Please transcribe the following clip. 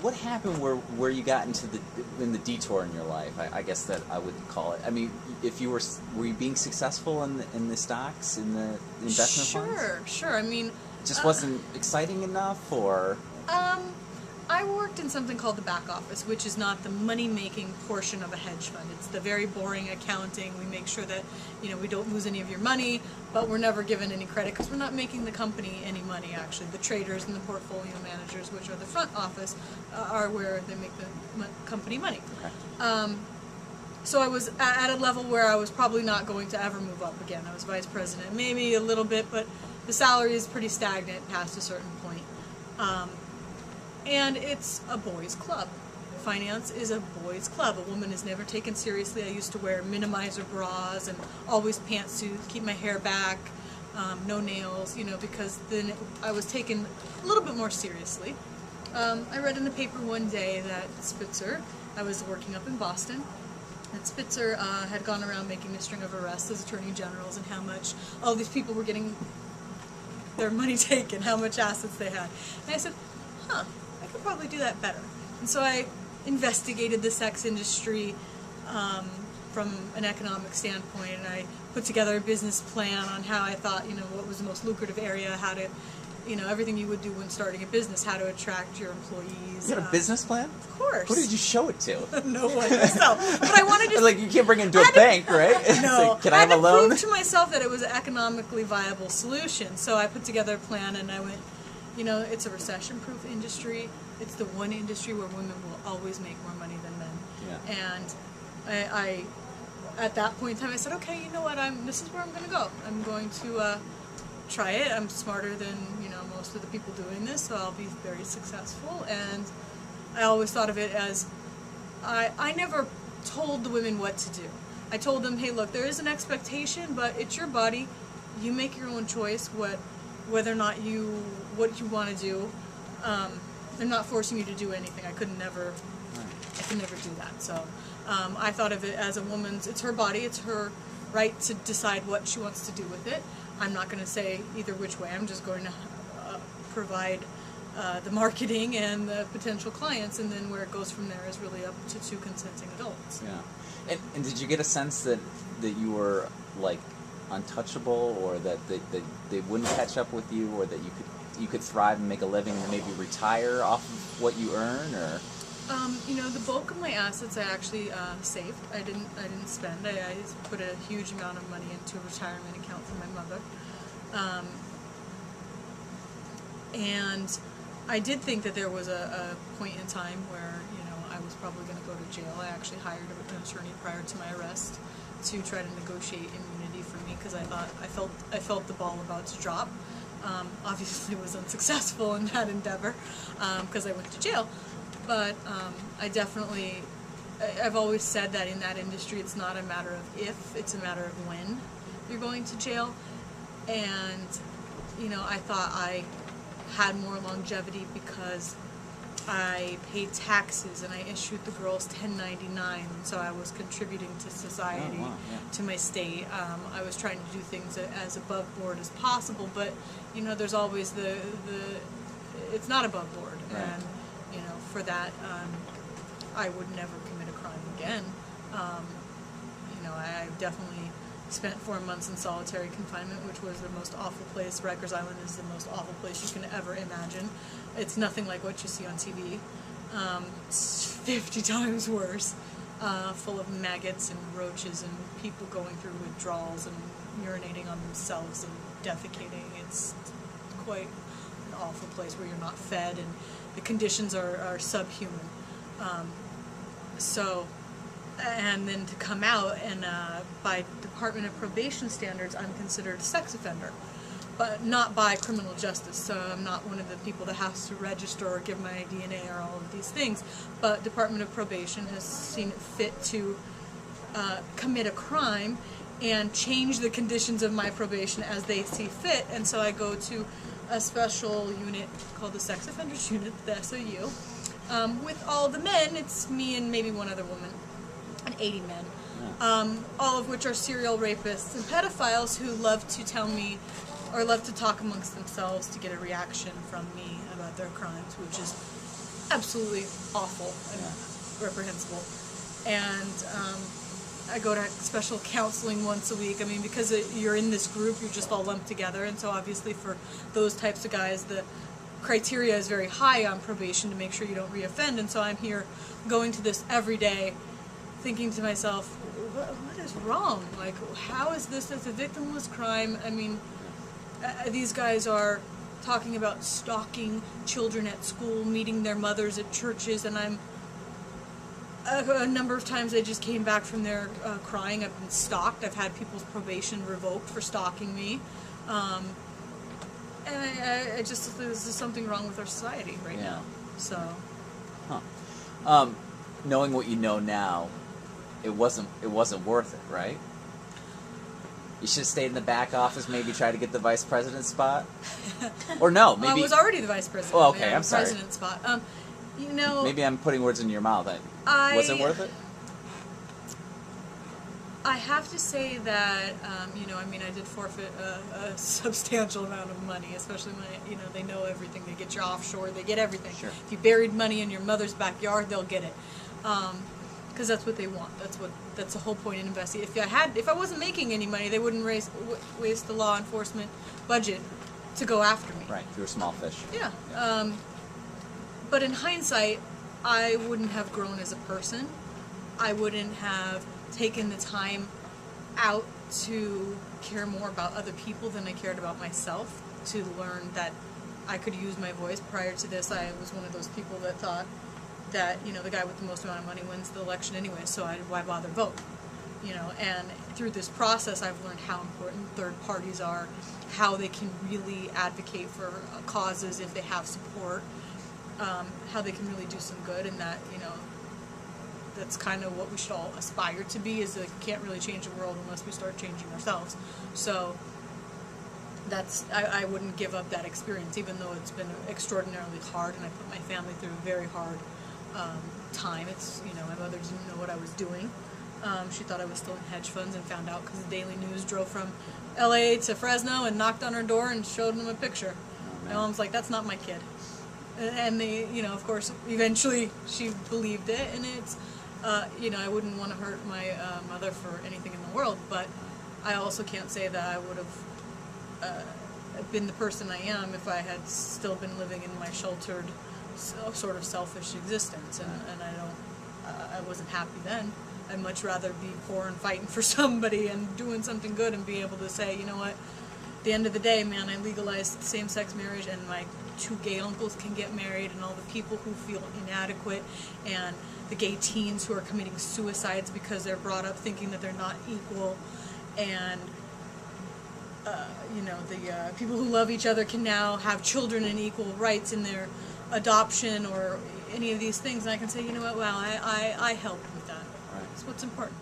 what happened where you got into the detour in your life? I guess that I would call it. I mean, if you were you being successful in the stocks, in the investment funds? Sure. I mean, It just wasn't exciting enough, or I worked in something called the back office, which is not the money-making portion of a hedge fund. It's the very boring accounting. We make sure that, we don't lose any of your money, but we're never given any credit because we're not making the company any money, actually. The traders and the portfolio managers, which are the front office, are where they make the company money. okay. So I was at a level where I was probably not going to ever move up again. I was vice president, maybe a little bit, but the salary is pretty stagnant past a certain point. And it's a boys' club. Finance is a boys' club. A woman is never taken seriously. I used to wear minimizer bras and always pantsuits, keep my hair back, no nails, because then I was taken a little bit more seriously. I read in the paper one day that Spitzer, I was working up in Boston, that Spitzer had gone around making a string of arrests as attorney generals and how much all these people were getting their money taken, how much assets they had. And I said, I could probably do that better. And so I investigated the sex industry from an economic standpoint, and I put together a business plan on how I thought, what was the most lucrative area, how to, everything you would do when starting a business, how to attract your employees. You had a business plan? Of course. Who did you show it to? No one myself. But I wanted to... Like, you can't bring it into a bank, right? No. Like, can I have a loan? I had to prove to myself that it was an economically viable solution. So I put together a plan, and I went, it's a recession-proof industry. It's the one industry where women will always make more money than men. Yeah. And I at that point in time, I said, okay, you know what? This is where I'm going to go. I'm going to try it. I'm smarter than most of the people doing this, so I'll be very successful. And I always thought of it as I never told the women what to do. I told them, hey, look, there is an expectation, but it's your body. You make your own choice. Whether or not what you want to do. I'm not forcing you to do anything. I could never do that. So I thought of it as a woman's. It's her body. It's her right to decide what she wants to do with it. I'm not going to say either which way. I'm just going to provide the marketing and the potential clients, and then where it goes from there is really up to two consenting adults. Yeah. And did you get a sense that you were like untouchable, or that they wouldn't catch up with you, or that you could thrive and make a living and maybe retire off of what you earn, or? The bulk of my assets I actually saved. I didn't spend. I put a huge amount of money into a retirement account for my mother. And I did think that there was a point in time where, I was probably going to go to jail. I actually hired an attorney prior to my arrest to try to negotiate immunity for me, because I felt the ball about to drop. Obviously was unsuccessful in that endeavor because I went to jail. But I've always said that in that industry it's not a matter of if, it's a matter of when you're going to jail. And, I thought I had more longevity because I paid taxes and I issued the girls 1099, so I was contributing to society, to my state. I was trying to do things as above board as possible, but there's always it's not above board, right. And for that I would never commit a crime again. I definitely spent 4 months in solitary confinement, which was the most awful place. Rikers Island is the most awful place you can ever imagine. It's nothing like what you see on TV. It's 50 times worse, full of maggots and roaches and people going through withdrawals and urinating on themselves and defecating. It's quite an awful place where you're not fed and the conditions are subhuman. And then to come out and by Department of Probation standards, I'm considered a sex offender, but not by criminal justice. So I'm not one of the people that has to register or give my DNA or all of these things. But Department of Probation has seen it fit to commit a crime and change the conditions of my probation as they see fit. And so I go to a special unit called the Sex Offenders Unit, the SOU. With all the men, it's me and maybe one other woman, and 80 men, all of which are serial rapists and pedophiles who love to tell me or love to talk amongst themselves to get a reaction from me about their crimes, which is absolutely awful and reprehensible. And I go to special counseling once a week. I mean, because you're in this group, you're just all lumped together, and so obviously for those types of guys, the criteria is very high on probation to make sure you don't reoffend. And so I'm here going to this every day, thinking to myself, what is wrong? Like, how is this as a victimless crime? I mean, these guys are talking about stalking children at school, meeting their mothers at churches, and I'm a number of times I just came back from there crying. I've been stalked. I've had people's probation revoked for stalking me. And I just, there's something wrong with our society right now. So. Knowing what you know now, it wasn't worth it, right? You should have stayed in the back office, maybe try to get the vice president spot. Or no, maybe... Well, I was already the vice president. Oh, okay, I'm sorry. President spot. You know... Maybe I'm putting words in your mouth. Was it worth it? I have to say that, you know, I mean, I did forfeit a substantial amount of money, especially when, you know, they know everything. They get your offshore, they get everything. Sure. If you buried money in your mother's backyard, they'll get it. Because that's what they want. That's the whole point in investing. If I wasn't making any money, they wouldn't waste the law enforcement budget to go after me. Right, if you're a small fish. Yeah. But in hindsight, I wouldn't have grown as a person. I wouldn't have taken the time out to care more about other people than I cared about myself, to learn that I could use my voice. Prior to this, I was one of those people that thought that, you know, the guy with the most amount of money wins the election anyway, so why bother vote? You know, and through this process, I've learned how important third parties are, how they can really advocate for causes if they have support, how they can really do some good, and that, you know, that's kind of what we should all aspire to be, is that we can't really change the world unless we start changing ourselves. So that's, I wouldn't give up that experience, even though it's been extraordinarily hard, and I put my family through a very hard time. It's, you know, my mother didn't know what I was doing. She thought I was still in hedge funds, and found out because the Daily News drove from LA to Fresno and knocked on her door and showed them a picture. My mom's like, that's not my kid. And they, you know, of course, eventually she believed it, and it's, you know, I wouldn't want to hurt my mother for anything in the world, but I also can't say that I would have been the person I am if I had still been living in my sheltered, sort of selfish existence, and I wasn't happy then. I'd much rather be poor and fighting for somebody and doing something good and be able to say, you know what, at the end of the day, man, I legalized same-sex marriage, and my 2 gay uncles can get married, and all the people who feel inadequate, and the gay teens who are committing suicides because they're brought up thinking that they're not equal, and you know, the people who love each other can now have children and equal rights in their adoption or any of these things, and I can say, you know what, wow, I helped with that. Right. That's what's important.